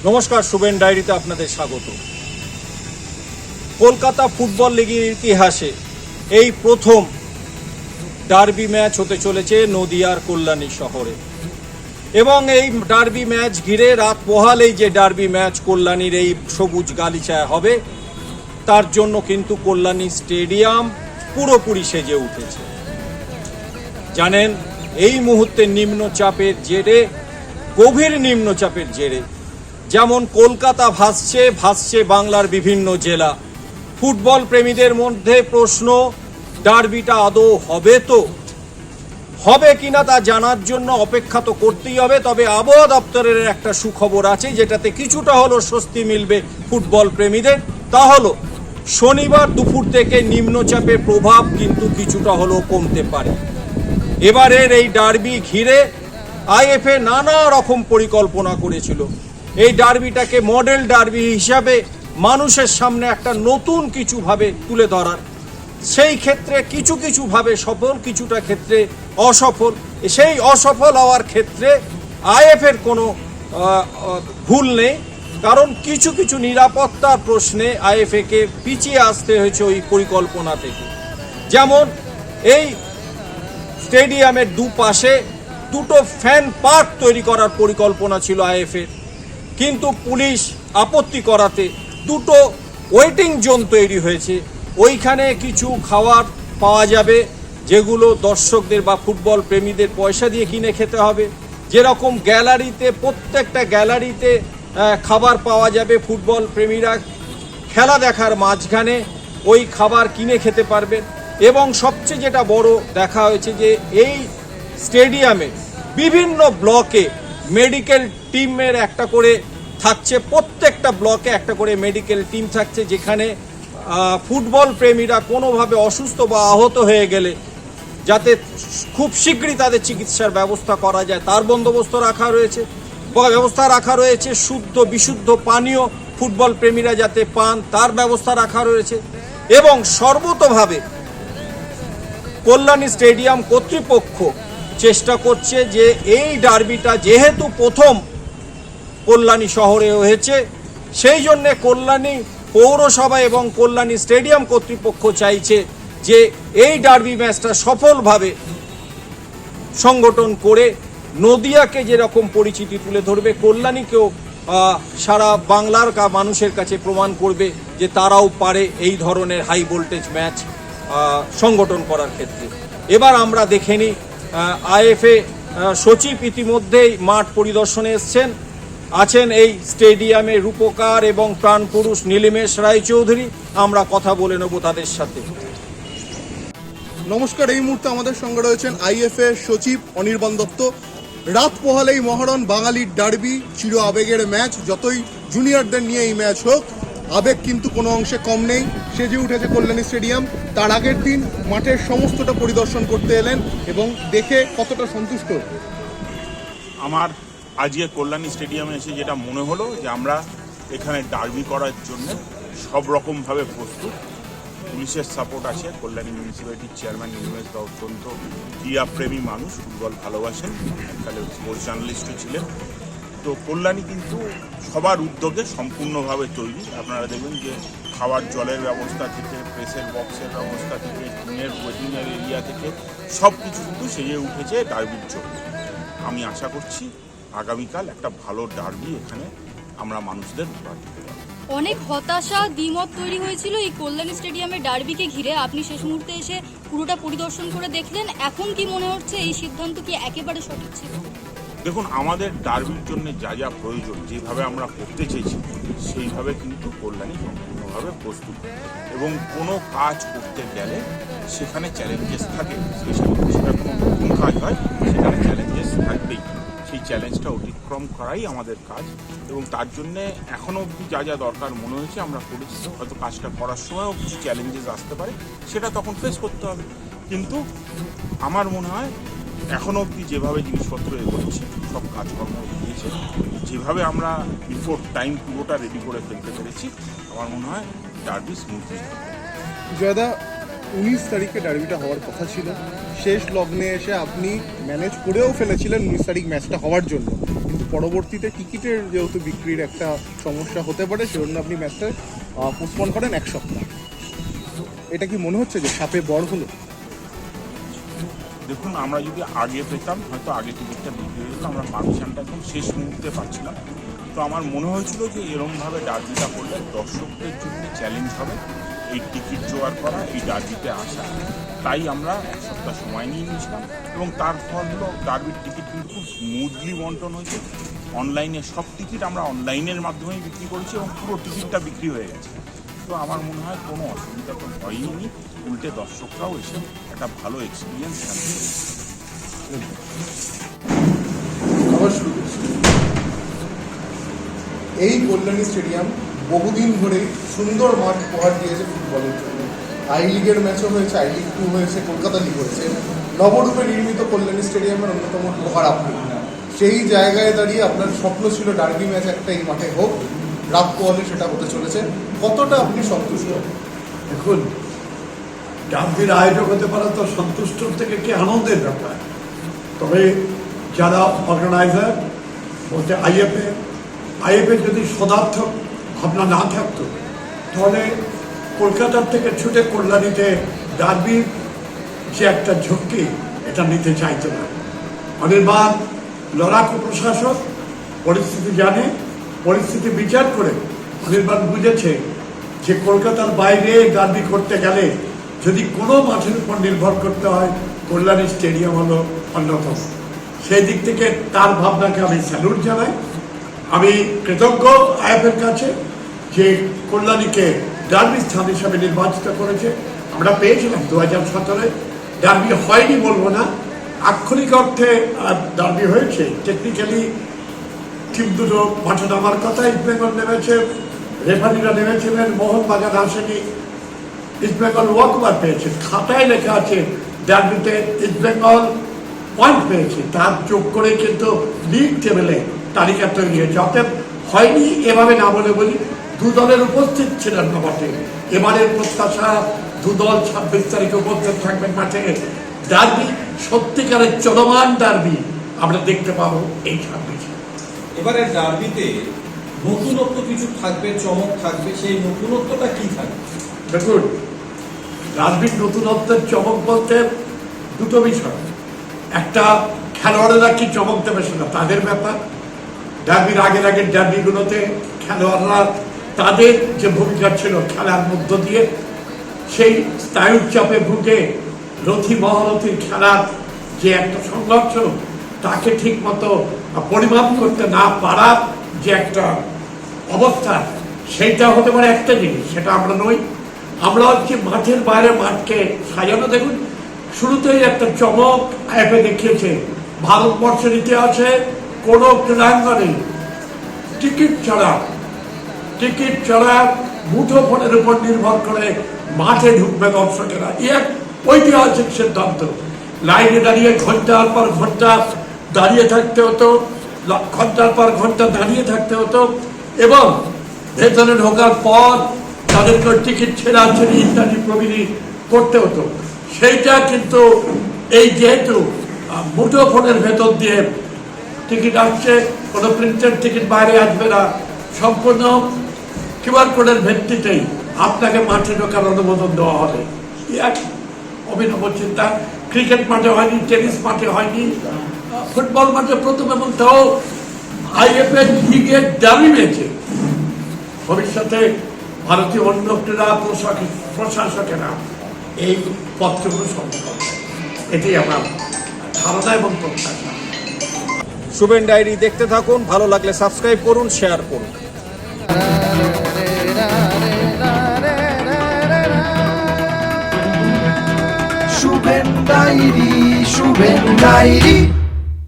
নমস্কার, শুভেন ডায়েরিতে আপনাদের স্বাগত। কলকাতা ফুটবল লিগের ইতিহাসে এই প্রথম ডার্বি ম্যাচ হতে চলেছে নদিয়ার কল্যাণী শহরে, এবং এই ডার্বি ম্যাচ ঘিরে রাত পোহালেই যে ডার্বি ম্যাচ কল্যাণীর এই সবুজ গালিচায় হবে, তার জন্য কিন্তু কল্যাণী স্টেডিয়াম পুরোপুরি সেজে উঠেছে। জানেন, এই মুহূর্তে নিম্নচাপের জেরে, গভীর নিম্নচাপের জেরে যেমন কলকাতা ভাসছে বাংলার বিভিন্ন জেলা। ফুটবল প্রেমীদের মধ্যে প্রশ্ন, ডার্বিটা আদৌ হবে কিনা তা জানার জন্য অপেক্ষা তো করতেই হবে। তবে আবহাওয়া দপ্তরের একটা সুখবর আছে, যেটাতে কিছুটা হলো স্বস্তি মিলবে ফুটবল প্রেমীদের। তা হলো শনিবার দুপুর থেকে নিম্নচাপের প্রভাব কিন্তু কিছুটা হলেও কমতে পারে। এবারের এই ডার্বি ঘিরে আইএফএ নানা রকম পরিকল্পনা করেছিল। এই ডার্বিটাকে মডেল ডার্বি হিসাবে মানুষের সামনে একটা নতুন কিছু ভাবে তুলে ধরার। সেই ক্ষেত্রে কিছু ভাবে সফল, কিছুটা ক্ষেত্রে অসফল। সেই অসফল হওয়ার ক্ষেত্রে আইএফের কোনো ভুল নেই, কারণ কিছু নিরাপত্তার প্রশ্নে আইএফএকে পিছিয়ে আসতে হয়েছে ওই পরিকল্পনা থেকে। যেমন এই স্টেডিয়ামের দুপাশে দুটো ফ্যান পার্ক তৈরি করার পরিকল্পনা ছিল আইএফএর, কিন্তু পুলিশ আপত্তি করাতে দুটো ওয়েটিং জোন তৈরি হয়েছে। ওইখানে কিছু খাবার পাওয়া যাবে, যেগুলো দর্শকদের বা ফুটবল প্রেমীদের পয়সা দিয়ে কিনে খেতে হবে। যেরকম গ্যালারিতে, প্রত্যেকটা গ্যালারিতে খাবার পাওয়া যাবে, ফুটবল প্রেমীরা খেলা দেখার মাঝখানে ওই খাবার কিনে খেতে পারবেন। এবং সবচেয়ে যেটা বড় দেখা হয়েছে, যে এই স্টেডিয়ামে বিভিন্ন ব্লকে মেডিকেল টিমের একটা করে থাকছে, প্রত্যেকটা ব্লকে একটা করে মেডিকেল টিম থাকছে, যেখানে ফুটবল প্রেমীরা কোনোভাবে অসুস্থ বা আহত হয়ে গেলে যাতে খুব শীঘ্রই তাদের চিকিৎসার ব্যবস্থা করা যায় তার ব্যবস্থা রাখা রয়েছে। শুদ্ধ বিশুদ্ধ পানীয় ফুটবল প্রেমীরা যাতে পান তার ব্যবস্থা রাখা রয়েছে। এবং সর্বতোভাবে কল্যাণী স্টেডিয়াম কর্তৃপক্ষ চেষ্টা করছে যে এই ডার্বিটা যেহেতু প্রথম কল্যাণী শহরে হয়েছে, সেই জন্যে কল্যাণী পৌরসভা এবং কল্যাণী স্টেডিয়াম কর্তৃপক্ষ চাইছে যে এই ডার্বি ম্যাচটা সফলভাবে সংগঠন করে নদিয়াকে যেরকম পরিচিতি তুলে ধরবে, কল্যাণীকেও সারা বাংলার মানুষের কাছে প্রমাণ করবে যে তারাও পারে এই ধরনের হাই ভোল্টেজ ম্যাচ সংগঠন করার ক্ষেত্রে। এবার আমরা দেখে নিই, আইএফএ সচিব ইতিমধ্যেই মাঠ পরিদর্শনে আছেন এই স্টেডিয়ামে রূপকার এবং প্রাণপুরুষ নীলিমেশ রায়চৌধুরী। আমরা কথা বলে নেব তাদের সাথে। নমস্কার, এই মুহূর্তে আমাদের সঙ্গে রয়েছেন আইএফএ সচিব অনির্বাণ দত্ত। রাত পোহালেই মহরণ, বাঙালির ডার্বি, চির আবেগের ম্যাচ। যতই জুনিয়রদের নিয়ে এই ম্যাচ হোক, আবেগ কিন্তু কোনো অংশে কম নেই। সেজে উঠেছে কল্যাণী স্টেডিয়াম। তার আগের দিন মাঠের সমস্তটা পরিদর্শন করতে এলেন এবং দেখে কতটা সন্তুষ্ট? আমার আজকে কল্যাণী স্টেডিয়ামে এসে যেটা মনে হলো, যে আমরা এখানে ডার্বি করার জন্য সব রকমভাবে প্রস্তুত। পুলিশের সাপোর্ট আছে, কল্যাণী মিউনিসিপ্যালিটির চেয়ারম্যান নীলিমেশ দা অত্যন্ত ক্রীড়াপ্রেমী মানুষ, ফুটবল ভালোবাসেন, এককালে স্পোর্টস জার্নালিস্টও ছিলেন। তো কল্যাণী কিন্তু সবার উদ্যোগে সম্পূর্ণভাবে তৈরি। আপনারা দেখবেন যে খাবার জলের ব্যবস্থা থেকে, প্রেসের বক্সের ব্যবস্থা থেকে, টিমের ওয়েটিংয়ের এরিয়া থেকে সব কিছু কিন্তু সেজে উঠেছে ডার্বির জন্য। আমি আশা করছি আগামীকাল একটা ভালো ডার্বি এখানে আমরা মানুষদের উপহার দিতে পারব। অনেক হতাশা, দ্বিমত তৈরি হয়েছিল এই কল্যাণী স্টেডিয়ামের ডার্বিকে ঘিরে। আপনি শেষ মুহূর্তে এসে পুরোটা পরিদর্শন করে দেখলেন, এখন কি মনে হচ্ছে এই সিদ্ধান্ত কি একেবারে সঠিক ছিল? দেখুন, আমাদের ডার্বির জন্য যা প্রয়োজন, যেভাবে আমরা করতে চেয়েছি সেইভাবে কিন্তু কল্যাণী সম্পূর্ণভাবে প্রস্তুত। এবং কোনো কাজ করতে গেলে সেখানে চ্যালেঞ্জেস থাকে, সেটা কোনো নতুন কাজ হয়, সেখানে চ্যালেঞ্জেস থাকবেই। সেই চ্যালেঞ্জটা অতিক্রম করাই আমাদের কাজ, এবং তার জন্যে এখনও অবধি যা দরকার মনে হয়েছে আমরা করেছি। হয়তো কাজটা করার সময়ও কিছু চ্যালেঞ্জেস আসতে পারে, সেটা তখন ফেস করতে হবে। কিন্তু আমার মনে হয় এখনও অবধি যেভাবে জিনিসপত্র এগোচ্ছে, সব কাজকর্ম দিয়েছে, যেভাবে আমরা বিফোর টাইম পুরোটা রেডি করে ফেলতে পেরেছি, আমার মনে হয় ডার্বি স্মুথলি। জয়দা, 19 তারিখে ডার্বিটা হওয়ার কথা ছিল। শেষ লগ্নে এসে আপনি ম্যানেজ করেও ফেলেছিলেন 19 তারিখ ম্যাচটা হওয়ার জন্য, কিন্তু পরবর্তীতে টিকিটের যেহেতু বিক্রির একটা সমস্যা হতে পারে সেজন্য আপনি ম্যাচটা পোস্টপন করেন 1 সপ্তাহ। এটা কি মনে হচ্ছে যে সাপে বড় হলো? দেখুন, আমরা যদি আগে পেতাম হয়তো আগে টিকিটটা বিক্রি হয়ে যেত, আমরা পারমিশনটা একদম শেষ মুহূর্তে পাচ্ছিলাম। তো আমার মনে হয়েছিল যে এরমভাবে ডার্বিটা করলে দর্শকদের জন্য চ্যালেঞ্জ হবে এই টিকিট জোগাড় করা, এই ডার্বিতে আসা। তাই আমরা 1 সপ্তাহ সময় নিয়ে নিয়েছিলাম এবং তার ফল হলো ডার্বির টিকিট কিন্তু খুব স্মুথলি বন্টন হয়েছে। অনলাইনে সব টিকিট আমরা অনলাইনের মাধ্যমেই বিক্রি করেছি এবং পুরো টিকিটটা বিক্রি হয়ে গেছে। তো আমার মনে হয় কোনো অসুবিধা তো হয়নি, উল্টে দর্শকরাও এসে একটা ভালো এক্সপিরিয়েন্স থাকবে। আবার শুরু করছি। এই কল্যাণী স্টেডিয়াম বহুদিন ধরে সুন্দর মাঠ উপহার দিয়েছে ফুটবলের জন্য। আই লিগের ম্যাচও হয়েছে, আই লিগ 2 হয়েছে, কলকাতা লিগ হয়েছে। নবরূপে নির্মিত কল্যাণী স্টেডিয়ামের অন্যতম উপহার আপনি। সেই জায়গায় দাঁড়িয়ে আপনার স্বপ্ন ছিল ডার্বি ম্যাচ একটা এই মাঠে হোক, রাত পোহালে সেটা হতে চলেছে। কতটা আপনি সন্তুষ্ট? দেখুন, ডার্বির আয়োজক হতে পারা তো সন্তুষ্ট থেকে কি আনন্দের ব্যাপার। তবে যারা অর্গানাইজার বলতে আইএফএ যদি সদার্থক ভাবনা না থাকতো তাহলে কলকাতার থেকে ছুটে কল্যাণীতে ডার্বির যে একটা ঝক্কি এটা নিতে চাইতো না। অনির্বাণ লড়াকু প্রশাসক পরিস্থিতি জানে, পরিস্থিতি বিচার করে অনির্বাণ বুঝেছে যে কলকাতার বাইরে ডার্বি করতে গেলে যদি কোনো মাঠের উপর নির্ভর করতে হয় কল্যাণী স্টেডিয়াম হলো অন্যতম। সেই দিক থেকে তার ভাবনাকে আমি স্যালুট জানাই। আমি কৃতজ্ঞ আইএফের কাছে যে কল্যাণীকে ডার্বি স্থান হিসাবে নির্বাচিত করেছে। আমরা পেয়েছিলাম 2017 ডার্বি হয়নি বলবো না, আক্ষরিক অর্থে ডার্বি হয়েছে। টেকনিক্যালি টিম দুটো মাঠে নামার কথা, ইস্টবেঙ্গল নেমেছে, রেফারিরা নেমেছিলেন, মোহনবাগান আসেনি, ইস্টবেঙ্গল ওয়াকওভার পেয়েছে। খাতায় লেখা আছে ডার্বিতে ইস্টবেঙ্গল পয়েন্ট পেয়েছে, তার যোগ করে কিন্তু লিগ টেবিলে তালিকা তৈরি হয়েছে। অতএব হয়নি এভাবে না বলে বলি, দু দলের উপস্থিত ছিলেন না মাঠে। এবারের প্রত্যাশা দু দল 26 তারিখে উপস্থিত থাকবেন মাঠে। ডার্বি সত্যিকারের চলমান ডার্বি আমরা দেখতে পাবো এই 26। এবারে ডার্বিতে নতুনত্ব কিছু থাকবে, চমক থাকবে, সেই নতুনত্বটা কি থাকবে? দেখুন, ডার্বির নতুনত্বের চমক বলতে দুটো বিষয়। একটা, খেলোয়াড়েরা কি চমক দেবে সেটা তাদের ব্যাপার। ডার্বির আগের ডার্বিগুলোতে খেলোয়াড়রা তাদের যে ভূমিকা ছিল খেলার মধ্য দিয়ে সেই স্নায়ুর চাপে ভুগে রথী মহারথীর খেলার যে একটা সংঘর্ষ তাকে ঠিক মতো পরিমাপ করতে না পারার যে একটা অবস্থা, সেইটা হতে পারে একটা জিনিস। সেটা আমরা নই, আমরা হচ্ছে মাঠের বাইরে মাঠকে সাজানো। দেখুন, শুরুতেই একটা চমক আইএফএ দেখিয়েছে। ভারতবর্ষের ইতিহাসে কোনো ক্রীড়াঙ্গনে টিকিট ছাড়া মুঠো ফোনের উপর নির্ভর করে মাঠে ঢুকবে দর্শকেরা। এক ঐতিহাসিক সিদ্ধান্ত। লাইনে দাঁড়িয়ে ঘন্টার পর ঘন্টা দাঁড়িয়ে থাকতে হতো, ঘন্টার পর ঘন্টা দাঁড়িয়ে থাকতে হতো এবং ভেতরে ঢোকার পর তাদেরকে টিকিট ছেড়াছড়ি ইত্যাদি প্রভৃতি করতে হতো। সেইটা কিন্তু এই যেহেতু মুঠো ফোনের ভেতর দিয়ে টিকিট আসছে, কোনো প্রিন্টেড টিকিট বাইরে আসবে না, সম্পূর্ণ কিউআর কোডের ভিত্তিতেই আপনাকে মাঠে ঢোকার অনুমোদন দেওয়া হবে। এক অভিনব চিন্তা। ক্রিকেট মাঠে হয়নি, টেনিস মাঠে হয়নি, ফুটবল মাঠে প্রথম, এবং তাও আইএফএ লিগের ডার্বি ম্যাচে। ভবিষ্যতে ভারতীয় অন্য ক্রীড়া প্রশাসকেরা এই পত্রগুলো সম্ভব হবে, এটাই আমার ধারণা এবং প্রত্যাশা। শুভেন ডায়েরি দেখতে থাকুন, ভালো লাগলে সাবস্ক্রাইব করুন, শেয়ার করুন। শুভেন ডায়েরি